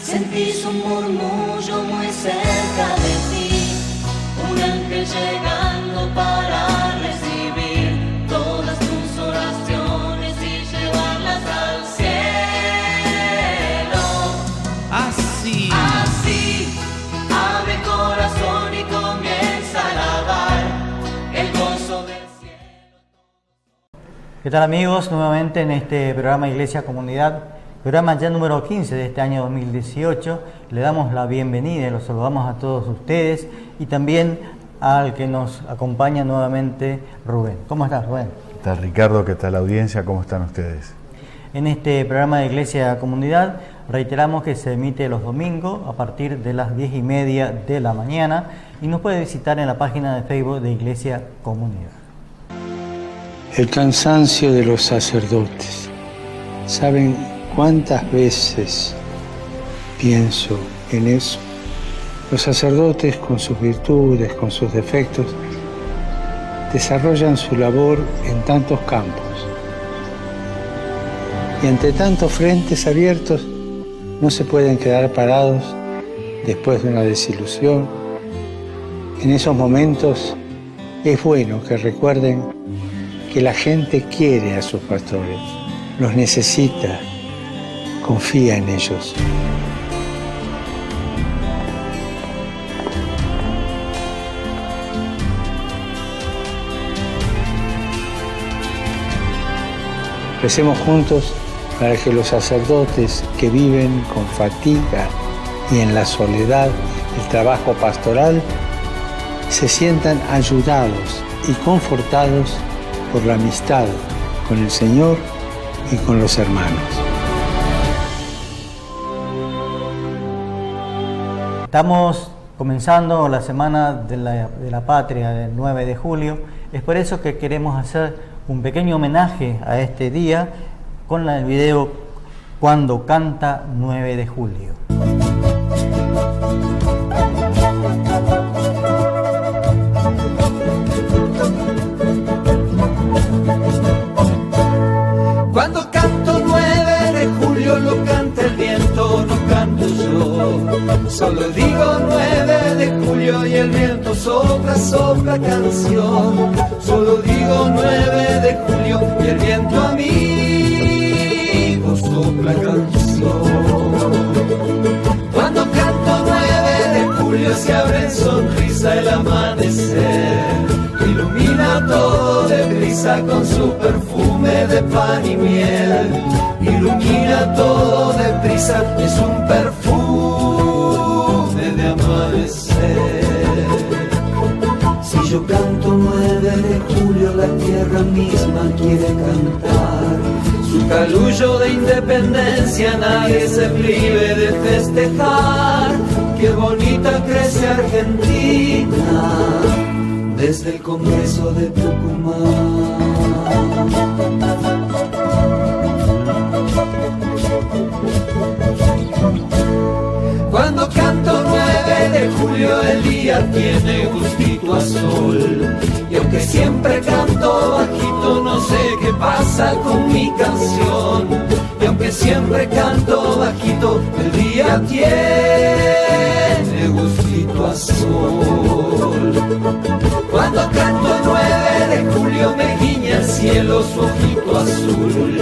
Sentís un murmullo muy cerca de ti, un ángel llegando para recibir todas tus oraciones y llevarlas al cielo. Así abre el corazón y comienza a alabar el gozo del cielo. ¿Qué tal, amigos? Nuevamente en este programa Iglesia Comunidad, programa ya número 15 de este año 2018. Le damos la bienvenida y los saludamos a todos ustedes y también al que nos acompaña nuevamente, Rubén. ¿Cómo estás, Rubén? ¿Qué tal, Ricardo? ¿Qué tal, la audiencia? ¿Cómo están ustedes? En este programa de Iglesia Comunidad reiteramos que se emite los domingos a partir de las 10:30 de la mañana y nos puede visitar en la página de Facebook de Iglesia Comunidad. El cansancio de los sacerdotes. ¿Saben cuántas veces pienso en eso? Los sacerdotes, con sus virtudes, con sus defectos, desarrollan su labor en tantos campos. Y ante tantos frentes abiertos, no se pueden quedar parados después de una desilusión. En esos momentos es bueno que recuerden que la gente quiere a sus pastores, los necesita, confía en ellos. Recemos juntos para que los sacerdotes que viven con fatiga y en la soledad el trabajo pastoral se sientan ayudados y confortados por la amistad con el Señor y con los hermanos. Estamos comenzando la Semana de la Patria del 9 de julio. Es por eso que queremos hacer un pequeño homenaje a este día con el video Cuando canta 9 de julio. Cuando canto 9 de julio lo canta el viento, no canto yo. Solo digo 9 de julio y el viento sopla, sopla canción. Solo digo 9 de julio y el viento amigo sopla canción. Cuando canto 9 de julio se abre en sonrisa el amanecer. Ilumina todo deprisa con su perfume de pan y miel. Ilumina todo deprisa, es un perfume de amanecer. Si yo canto 9 de julio, la tierra misma quiere cantar. Su calullo de independencia nadie se prive de festejar. Qué bonita crece Argentina desde el Congreso de Tucumán. Cuando canto 9 de julio el día tiene gustito a sol. Y aunque siempre canto bajito, no sé qué pasa con mi canción. Y aunque siempre canto bajito, el día tiene gustito a sol. Cuando canto 9 de julio me guiña el cielo su ojito azul.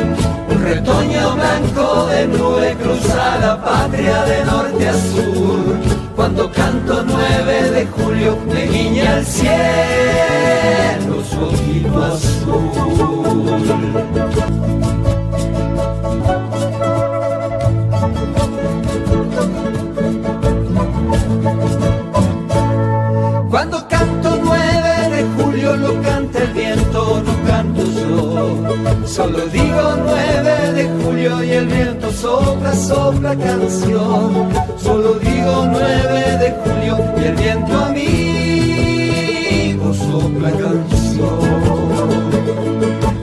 Un retoño blanco de nube cruza la patria de norte a sur. Cuando canto 9 de julio me guiña el cielo su ojito azul. Cuando canto 9 de julio lo canta el viento, no canto yo. Solo digo 9 de julio y el viento sopla, sopla canción. Solo digo 9 de julio y el viento amigo sopla canción.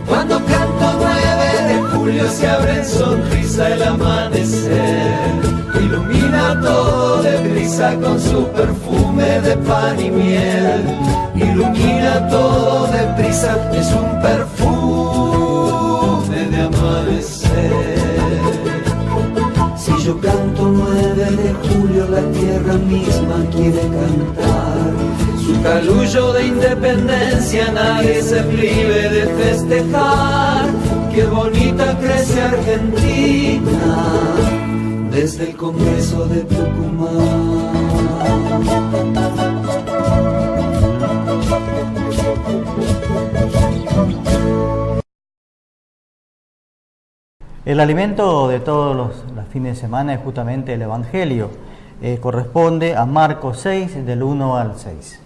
Cuando canto 9 de julio se abre en sonrisa el amanecer. Ilumina todo deprisa con su perfume de pan y miel. Ilumina todo deprisa, es un perfume de amanecer. Si yo canto 9 9 de julio la tierra misma quiere cantar su calullo de independencia, nadie se prive de festejar. Qué bonita crece Argentina desde el Congreso de Tucumán. El alimento de todos los fines de semana es justamente el Evangelio. Corresponde a Marcos 6, del 1 al 6.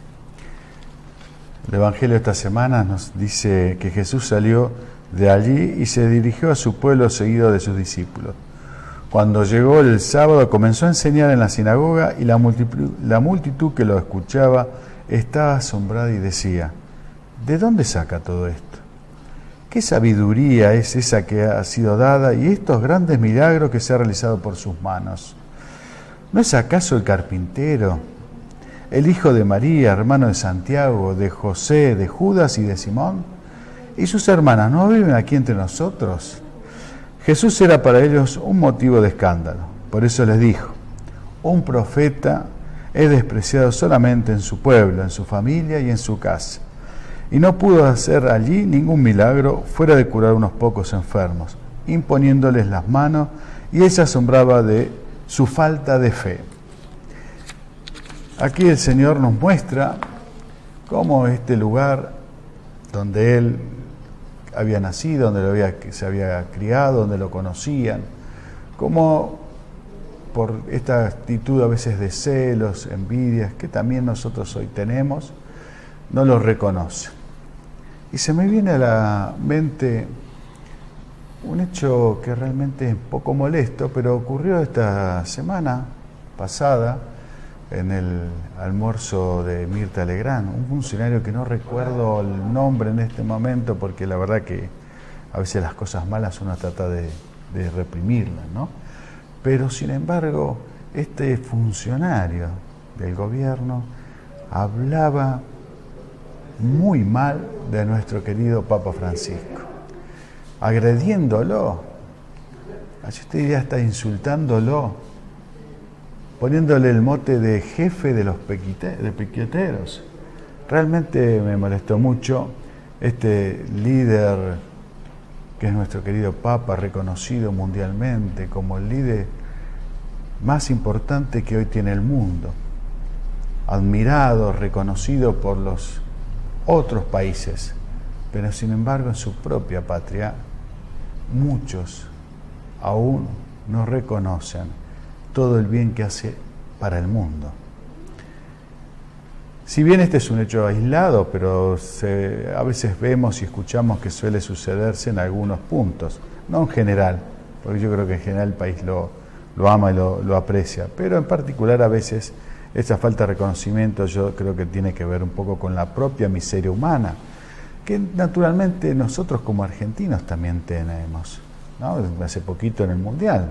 El Evangelio esta semana nos dice que Jesús salió de allí y se dirigió a su pueblo seguido de sus discípulos. Cuando llegó el sábado comenzó a enseñar en la sinagoga y la multitud que lo escuchaba estaba asombrada y decía: ¿de dónde saca todo esto? ¿Qué sabiduría es esa que ha sido dada y estos grandes milagros que se ha realizado por sus manos? ¿No es acaso el carpintero, el hijo de María, hermano de Santiago, de José, de Judas y de Simón? ¿Y sus hermanas no viven aquí entre nosotros? Jesús era para ellos un motivo de escándalo. Por eso les dijo: un profeta es despreciado solamente en su pueblo, en su familia y en su casa. Y no pudo hacer allí ningún milagro fuera de curar unos pocos enfermos, imponiéndoles las manos, y él se asombraba de su falta de fe. Aquí el Señor nos muestra cómo este lugar donde él había nacido, donde se había criado, donde lo conocían, cómo por esta actitud a veces de celos, envidias, que también nosotros hoy tenemos, no lo reconoce. Y se me viene a la mente un hecho que realmente es un poco molesto, pero ocurrió esta semana pasada en el almuerzo de Mirta Legrand, un funcionario que no recuerdo el nombre en este momento, porque la verdad que a veces las cosas malas uno trata de reprimirlas, ¿no? Pero sin embargo, este funcionario del gobierno hablaba muy mal de nuestro querido Papa Francisco, agrediéndolo, así usted ya está insultándolo, poniéndole el mote de jefe de los piqueteros. Realmente me molestó mucho este líder que es nuestro querido Papa, reconocido mundialmente como el líder más importante que hoy tiene el mundo, admirado, reconocido por los otros países, pero sin embargo en su propia patria muchos aún no reconocen todo el bien que hace para el mundo. Si bien este es un hecho aislado, pero a veces vemos y escuchamos que suele sucederse en algunos puntos, no en general, porque yo creo que en general el país lo ama y lo aprecia, pero en particular a veces esa falta de reconocimiento yo creo que tiene que ver un poco con la propia miseria humana, que naturalmente nosotros como argentinos también tenemos, ¿no? Hace poquito en el Mundial,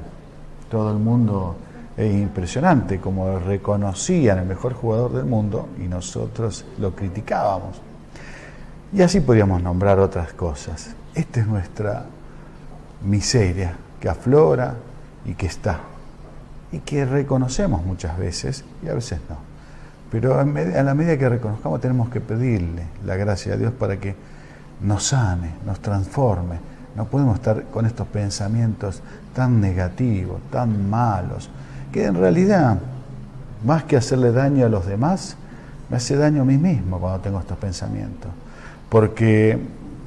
todo el mundo es impresionante como reconocían el mejor jugador del mundo y nosotros lo criticábamos. Y así podríamos nombrar otras cosas. Esta es nuestra miseria que aflora y que está, y que reconocemos muchas veces y a veces no. Pero a la medida que reconozcamos tenemos que pedirle la gracia de Dios para que nos sane, nos transforme. No podemos estar con estos pensamientos tan negativos, tan malos, que en realidad, más que hacerle daño a los demás, me hace daño a mí mismo cuando tengo estos pensamientos. Porque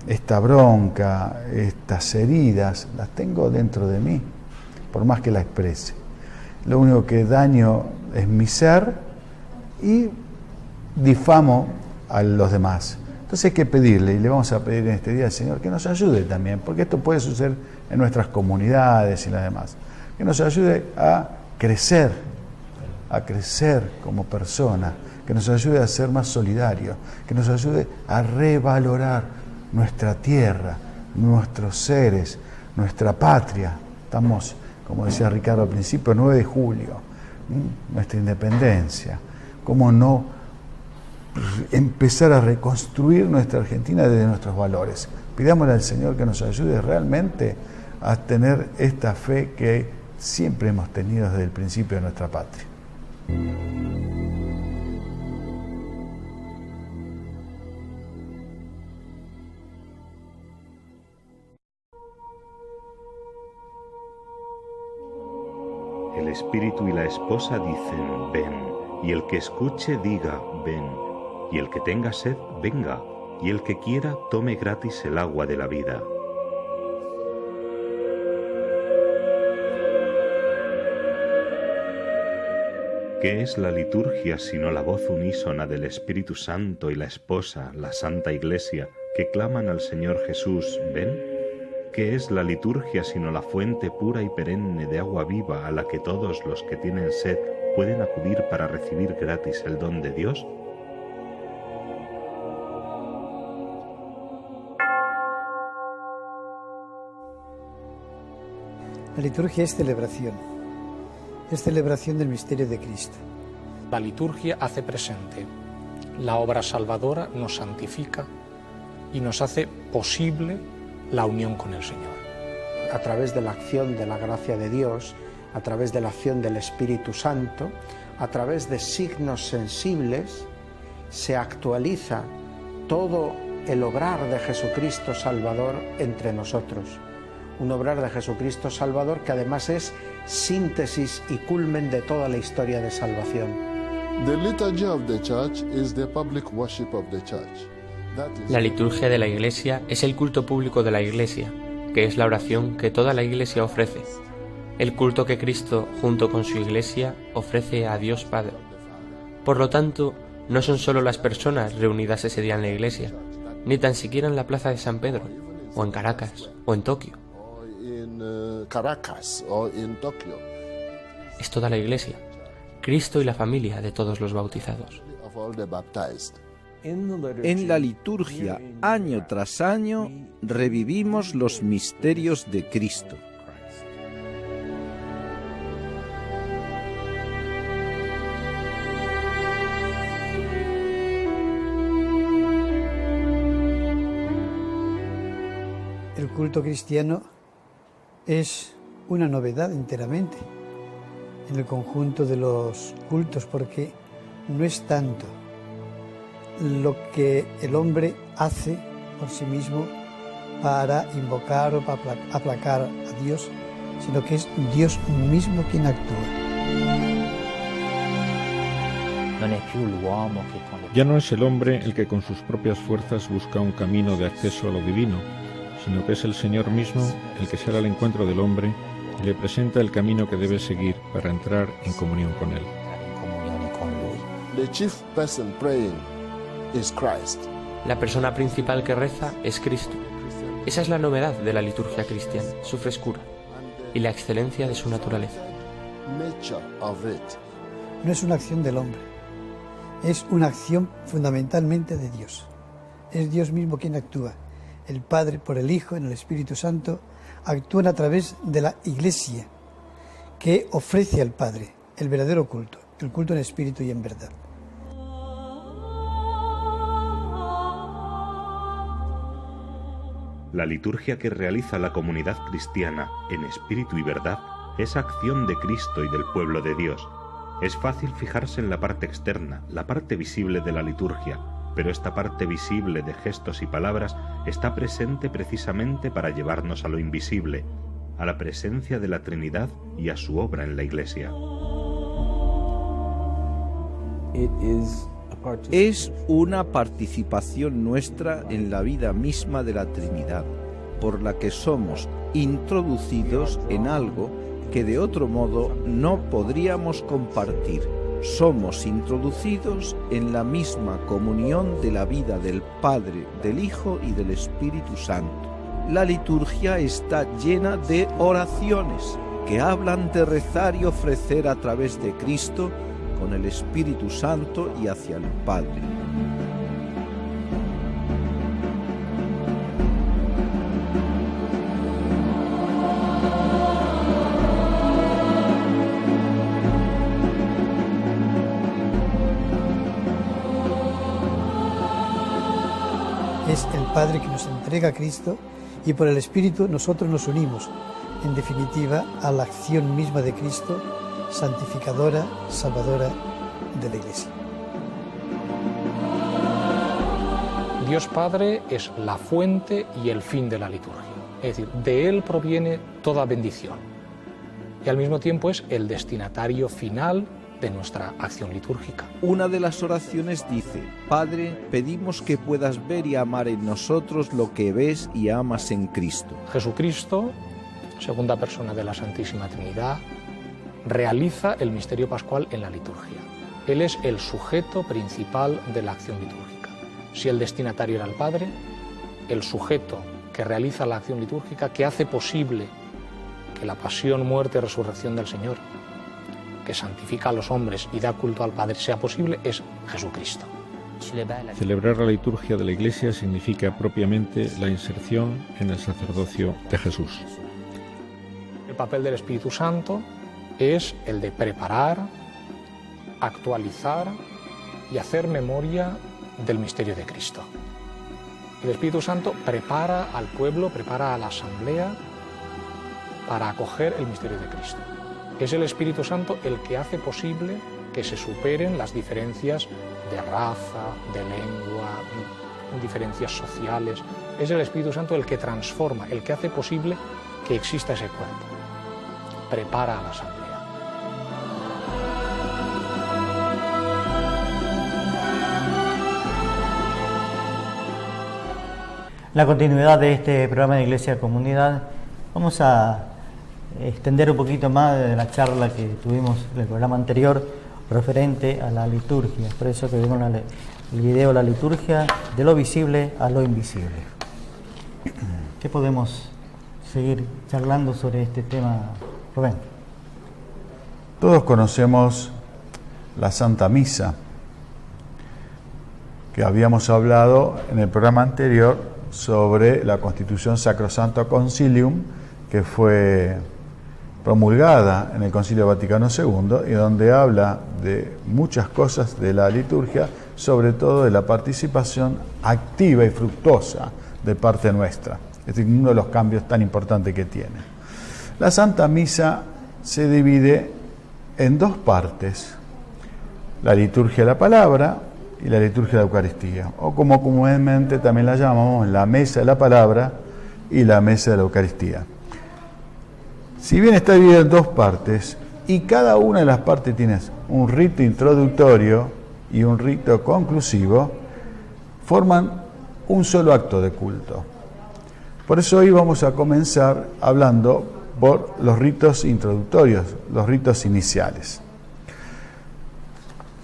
esta bronca, estas heridas, las tengo dentro de mí, por más que la exprese. Lo único que daño es mi ser y difamo a los demás. Entonces hay que pedirle, y le vamos a pedir en este día al Señor que nos ayude también, porque esto puede suceder en nuestras comunidades y las demás, que nos ayude a crecer como persona, que nos ayude a ser más solidarios, que nos ayude a revalorar nuestra tierra, nuestros seres, nuestra patria. Estamos, como decía Ricardo al principio, 9 de julio, nuestra independencia. ¿Cómo no empezar a reconstruir nuestra Argentina desde nuestros valores? Pidámosle al Señor que nos ayude realmente a tener esta fe que siempre hemos tenido desde el principio de nuestra patria. El espíritu y la esposa dicen, ven, y el que escuche diga, ven, y el que tenga sed, venga, y el que quiera tome gratis el agua de la vida. ¿Qué es la liturgia sino la voz unísona del Espíritu Santo y la esposa, la Santa Iglesia, que claman al Señor Jesús, ven? ¿Qué es la liturgia sino la fuente pura y perenne de agua viva a la que todos los que tienen sed pueden acudir para recibir gratis el don de Dios? La liturgia es celebración del misterio de Cristo. La liturgia hace presente la obra salvadora, nos santifica y nos hace posible la unión con el Señor. A través de la acción de la gracia de Dios, a través de la acción del Espíritu Santo, a través de signos sensibles, se actualiza todo el obrar de Jesucristo Salvador entre nosotros. Un obrar de Jesucristo Salvador que además es síntesis y culmen de toda la historia de salvación. La liturgia de la Iglesia es el culto público de la Iglesia, que es la oración que toda la Iglesia ofrece, el culto que Cristo, junto con su Iglesia, ofrece a Dios Padre. Por lo tanto, no son solo las personas reunidas ese día en la Iglesia, ni tan siquiera en la plaza de San Pedro, o en Caracas, o en Tokio. Es toda la Iglesia, Cristo y la familia de todos los bautizados. En la liturgia, año tras año, revivimos los misterios de Cristo. El culto cristiano es una novedad enteramente en el conjunto de los cultos, porque no es tanto lo que el hombre hace por sí mismo para invocar o para aplacar a Dios, sino que es Dios mismo quien actúa. Ya no es el hombre el que con sus propias fuerzas busca un camino de acceso a lo divino, sino que es el Señor mismo el que sale al encuentro del hombre y le presenta el camino que debe seguir para entrar en comunión con Él. La persona principal que reza es Cristo. Esa es la novedad de la liturgia cristiana, su frescura y la excelencia de su naturaleza. No es una acción del hombre, es una acción fundamentalmente de Dios. Es Dios mismo quien actúa. El Padre, por el Hijo, en el Espíritu Santo, actúan a través de la Iglesia, que ofrece al Padre el verdadero culto, el culto en espíritu y en verdad. La liturgia que realiza la comunidad cristiana en espíritu y verdad es acción de Cristo y del pueblo de Dios. Es fácil fijarse en la parte externa, la parte visible de la liturgia, pero esta parte visible de gestos y palabras está presente precisamente para llevarnos a lo invisible, a la presencia de la Trinidad y a su obra en la Iglesia. Es una participación nuestra en la vida misma de la Trinidad, por la que somos introducidos en algo que de otro modo no podríamos compartir. Somos introducidos en la misma comunión de la vida del Padre, del Hijo y del Espíritu Santo. La liturgia está llena de oraciones que hablan de rezar y ofrecer a través de Cristo con el Espíritu Santo y hacia el Padre. Es el Padre que nos entrega a Cristo y por el Espíritu nosotros nos unimos en definitiva, a la acción misma de Cristo, santificadora, salvadora de la Iglesia. Dios Padre es la fuente y el fin de la liturgia, es decir, de Él proviene toda bendición y al mismo tiempo es el destinatario final de nuestra acción litúrgica. Una de las oraciones dice: Padre, pedimos que puedas ver y amar en nosotros lo que ves y amas en Cristo. Jesucristo, segunda persona de la Santísima Trinidad, realiza el misterio pascual en la liturgia. Él es el sujeto principal de la acción litúrgica. Si el destinatario era el Padre, el sujeto que realiza la acción litúrgica, que hace posible que la pasión, muerte y resurrección del Señor, que santifica a los hombres y da culto al Padre, sea posible, es Jesucristo. Celebrar la liturgia de la Iglesia significa propiamente la inserción en el sacerdocio de Jesús. El papel del Espíritu Santo es el de preparar, actualizar y hacer memoria del misterio de Cristo. El Espíritu Santo prepara al pueblo, prepara a la asamblea para acoger el misterio de Cristo. Es el Espíritu Santo el que hace posible que se superen las diferencias de raza, de lengua, diferencias sociales. Es el Espíritu Santo el que transforma, el que hace posible que exista ese cuerpo. Prepara a la asamblea. La continuidad de este programa de Iglesia Comunidad, vamos a extender un poquito más de la charla que tuvimos en el programa anterior referente a la liturgia. Por eso que vimos el video La liturgia de lo visible a lo invisible. ¿Qué podemos seguir charlando sobre este tema, Rubén? Todos conocemos la Santa Misa, que habíamos hablado en el programa anterior sobre la Constitución Sacrosancto Concilium, que fue promulgada en el Concilio Vaticano II y donde habla de muchas cosas de la liturgia, sobre todo de la participación activa y fructuosa de parte nuestra. Es decir, uno de los cambios tan importantes que tiene. La Santa Misa se divide en dos partes: la liturgia de la palabra y la liturgia de la Eucaristía, o como comúnmente también la llamamos la mesa de la palabra y la mesa de la Eucaristía. Si bien está dividida en dos partes, y cada una de las partes tiene un rito introductorio y un rito conclusivo, forman un solo acto de culto. Por eso hoy vamos a comenzar hablando por los ritos introductorios, los ritos iniciales.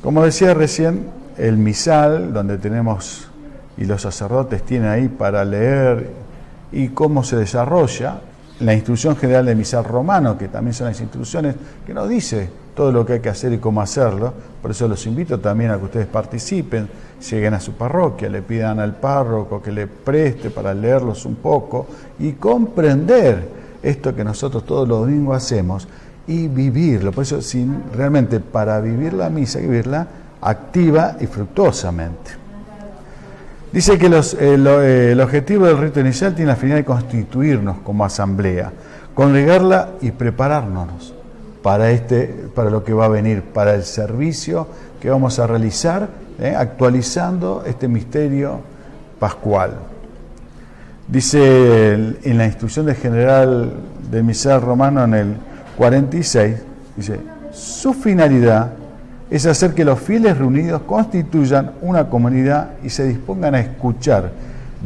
Como decía recién, el misal, donde tenemos, y los sacerdotes tienen ahí para leer y cómo se desarrolla, la instrucción general del misal romano, que también son las instrucciones que nos dice todo lo que hay que hacer y cómo hacerlo. Por eso los invito también a que ustedes participen, lleguen a su parroquia, le pidan al párroco que le preste para leerlos un poco y comprender esto que nosotros todos los domingos hacemos y vivirlo. Por eso, realmente para vivir la misa hay que vivirla activa y fructuosamente. Dice que el objetivo del rito inicial tiene la finalidad de constituirnos como asamblea, congregarla y prepararnos para lo que va a venir, para el servicio que vamos a realizar, actualizando este misterio pascual. Dice en la instrucción de general del misal romano en el 46, dice: su finalidad es hacer que los fieles reunidos constituyan una comunidad y se dispongan a escuchar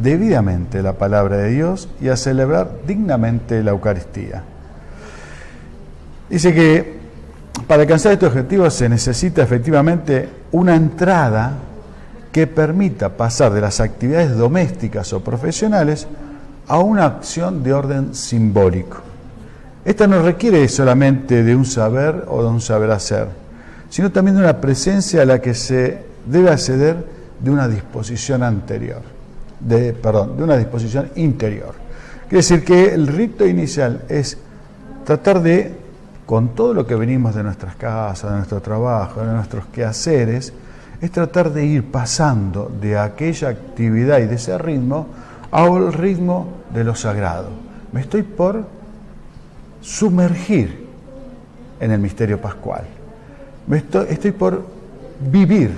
debidamente la palabra de Dios y a celebrar dignamente la Eucaristía. Dice que para alcanzar este objetivo se necesita efectivamente una entrada que permita pasar de las actividades domésticas o profesionales a una acción de orden simbólico. Esta no requiere solamente de un saber o de un saber hacer, sino también de una presencia a la que se debe acceder de una disposición anterior, de una disposición interior. Quiere decir que el rito inicial es tratar de, con todo lo que venimos de nuestras casas, de nuestro trabajo, de nuestros quehaceres, es tratar de ir pasando de aquella actividad y de ese ritmo al ritmo de lo sagrado. Me estoy por sumergir en el misterio pascual. Estoy por vivir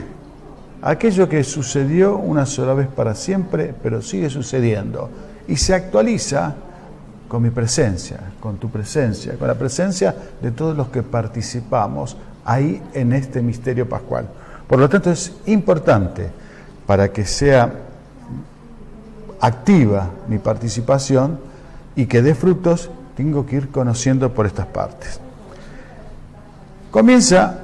aquello que sucedió una sola vez para siempre, pero sigue sucediendo y se actualiza con mi presencia, con tu presencia, con la presencia de todos los que participamos ahí en este misterio pascual. Por lo tanto, es importante, para que sea activa mi participación y que dé frutos, tengo que ir conociendo por estas partes. Comienza,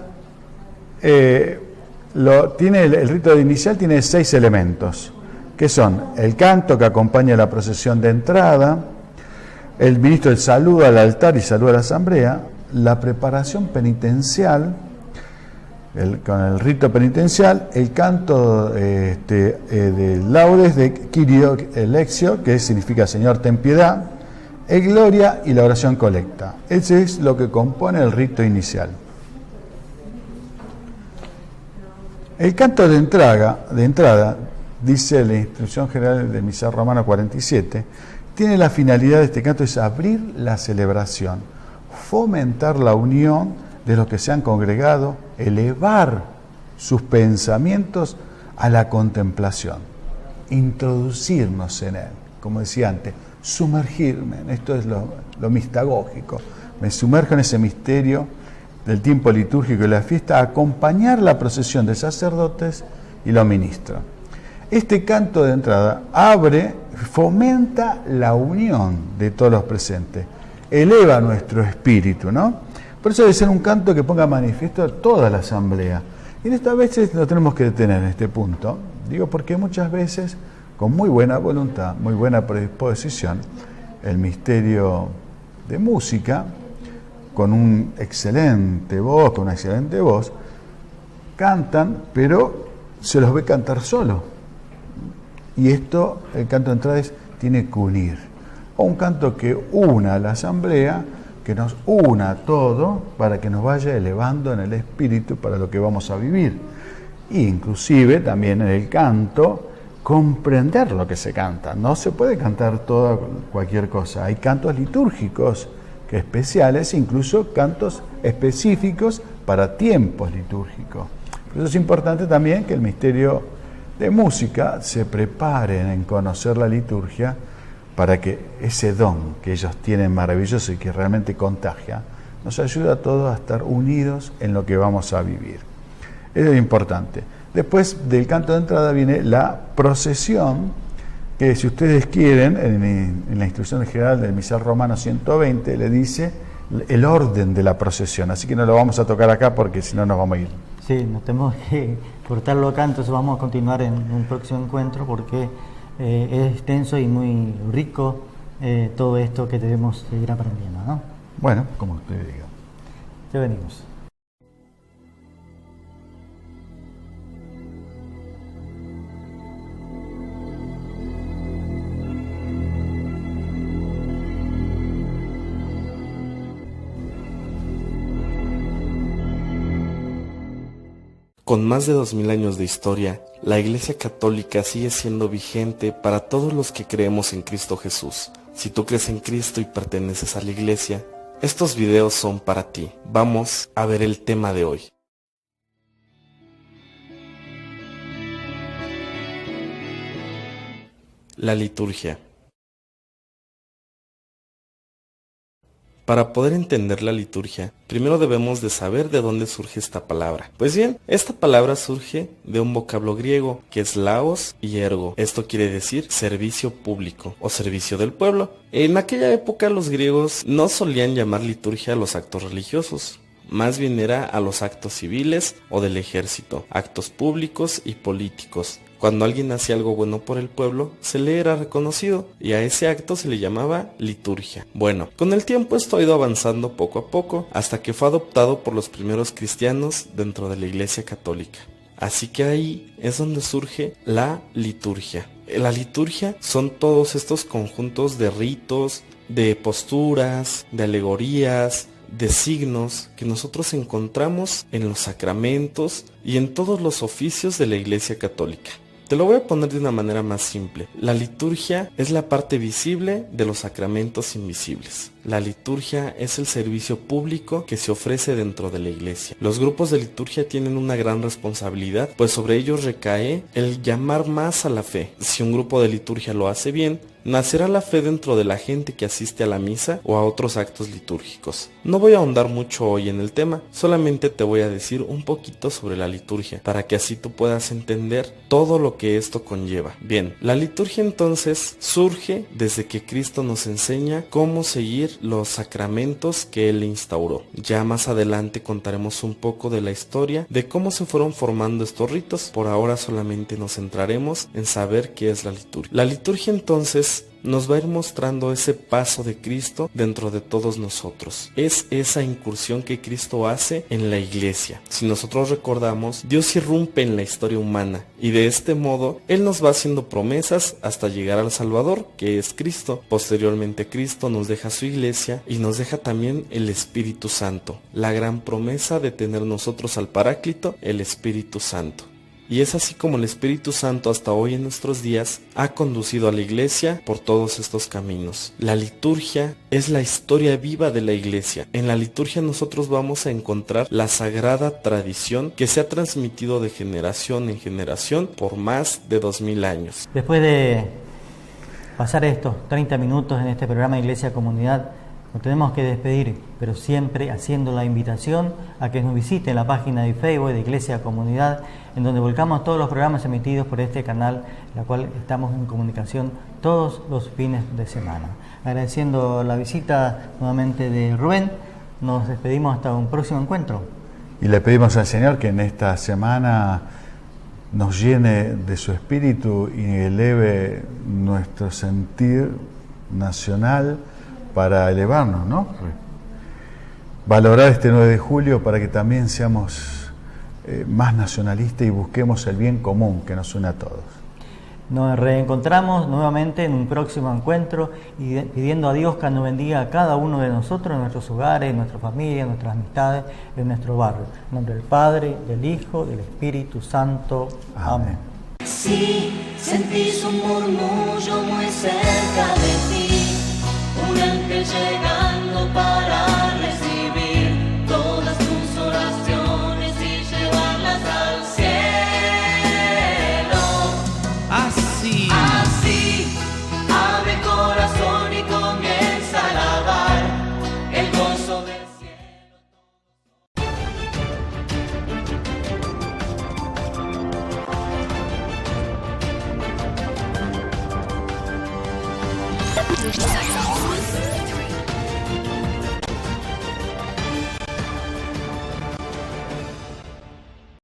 tiene el rito inicial tiene 6 elementos, que son el canto que acompaña la procesión de entrada, el ministro del saludo al altar y saludo a la asamblea, la preparación penitencial, con el rito penitencial, el canto de laudes de Kyrie Elexio, que significa Señor ten piedad, el gloria y la oración colecta. Ese es lo que compone el rito inicial. El canto de entrada, dice la Instrucción General del Misal Romano 47, tiene la finalidad de este canto es abrir la celebración, fomentar la unión de los que se han congregado, elevar sus pensamientos a la contemplación, introducirnos en él, como decía antes, sumergirme, esto es lo mistagógico, me sumerjo en ese misterio del tiempo litúrgico y la fiesta, acompañar la procesión de sacerdotes y los ministros. Este canto de entrada fomenta la unión de todos los presentes, eleva nuestro espíritu, ¿no? Por eso debe ser un canto que ponga manifiesto a toda la asamblea. Y en estas veces lo tenemos que detener en este punto, digo porque muchas veces, con muy buena voluntad, muy buena predisposición, el misterio de música, con una excelente voz, cantan, pero se los ve cantar solo. Y esto, el canto de entrada tiene que unir. O un canto que una a la asamblea, que nos una a todo, para que nos vaya elevando en el espíritu para lo que vamos a vivir. E inclusive también en el canto, comprender lo que se canta. No se puede cantar cualquier cosa. Hay cantos litúrgicos que especiales, incluso cantos específicos para tiempos litúrgicos. Por eso es importante también que el misterio de música se prepare en conocer la liturgia para que ese don que ellos tienen maravilloso y que realmente contagia, nos ayude a todos a estar unidos en lo que vamos a vivir. Eso es importante. Después del canto de entrada viene la procesión, que si ustedes quieren, en la Instrucción General del Misal Romano 120, le dice el orden de la procesión, así que no lo vamos a tocar acá porque si no nos vamos a ir. Sí, nos tenemos que cortarlo acá, entonces vamos a continuar en un próximo encuentro porque es extenso y muy rico todo esto que debemos seguir aprendiendo, ¿no? Bueno, como usted diga. Ya venimos. Con más de 2000 años de historia, la Iglesia Católica sigue siendo vigente para todos los que creemos en Cristo Jesús. Si tú crees en Cristo y perteneces a la Iglesia, estos videos son para ti. Vamos a ver el tema de hoy. La liturgia. Para poder entender la liturgia, primero debemos de saber de dónde surge esta palabra. Pues bien, esta palabra surge de un vocablo griego que es laos y ergo. Esto quiere decir servicio público o servicio del pueblo. En aquella época los griegos no solían llamar liturgia a los actos religiosos. Más bien era a los actos civiles o del ejército, actos públicos y políticos. Cuando alguien hacía algo bueno por el pueblo, se le era reconocido y a ese acto se le llamaba liturgia. Bueno, con el tiempo esto ha ido avanzando poco a poco hasta que fue adoptado por los primeros cristianos dentro de la Iglesia Católica. Así que ahí es donde surge la liturgia. La liturgia son todos estos conjuntos de ritos, de posturas, de alegorías, de signos que nosotros encontramos en los sacramentos y en todos los oficios de la Iglesia Católica. Te lo voy a poner de una manera más simple. La liturgia es la parte visible de los sacramentos invisibles. La liturgia es el servicio público que se ofrece dentro de la iglesia. Los grupos de liturgia tienen una gran responsabilidad, pues sobre ellos recae el llamar más a la fe. Si un grupo de liturgia lo hace bien, nacerá la fe dentro de la gente que asiste a la misa o a otros actos litúrgicos. No voy a ahondar mucho hoy en el tema, solamente te voy a decir un poquito sobre la liturgia, para que así tú puedas entender todo lo que esto conlleva. Bien, la liturgia entonces surge desde que Cristo nos enseña cómo seguir los sacramentos que Él instauró. Ya más adelante contaremos un poco de la historia de cómo se fueron formando estos ritos. Por ahora solamente nos centraremos en saber qué es la liturgia. La liturgia entonces nos va a ir mostrando ese paso de Cristo dentro de todos nosotros. Es esa incursión que Cristo hace en la iglesia. Si nosotros recordamos, Dios irrumpe en la historia humana y de este modo Él nos va haciendo promesas hasta llegar al Salvador, que es Cristo. Posteriormente Cristo nos deja su iglesia y nos deja también el Espíritu Santo, la gran promesa de tener nosotros al Paráclito, el Espíritu Santo. Y es así como el Espíritu Santo hasta hoy en nuestros días ha conducido a la iglesia por todos estos caminos. La liturgia es la historia viva de la iglesia. En la liturgia nosotros vamos a encontrar la sagrada tradición que se ha transmitido de generación en generación por más de 2000 años. Después de pasar estos 30 minutos en este programa Iglesia Comunidad, nos tenemos que despedir, pero siempre haciendo la invitación a que nos visiten la página de Facebook de Iglesia Comunidad, en donde volcamos todos los programas emitidos por este canal, la cual estamos en comunicación todos los fines de semana. Agradeciendo la visita nuevamente de Rubén, nos despedimos hasta un próximo encuentro. Y le pedimos al Señor que en esta semana nos llene de su espíritu y eleve nuestro sentir nacional para elevarnos, ¿no? Valorar este 9 de julio para que también seamos más nacionalistas y busquemos el bien común que nos une a todos. Nos reencontramos nuevamente en un próximo encuentro y pidiendo a Dios que nos bendiga a cada uno de nosotros, en nuestros hogares, en nuestra familia, en nuestras amistades, en nuestro barrio. En nombre del Padre, del Hijo, del Espíritu Santo. Amén. Si sentís un murmullo muy cerca de ti, un ángel llegando para recibir todas tus oraciones y llevarlas al cielo. Así abre el corazón y comienza a alabar el gozo del cielo.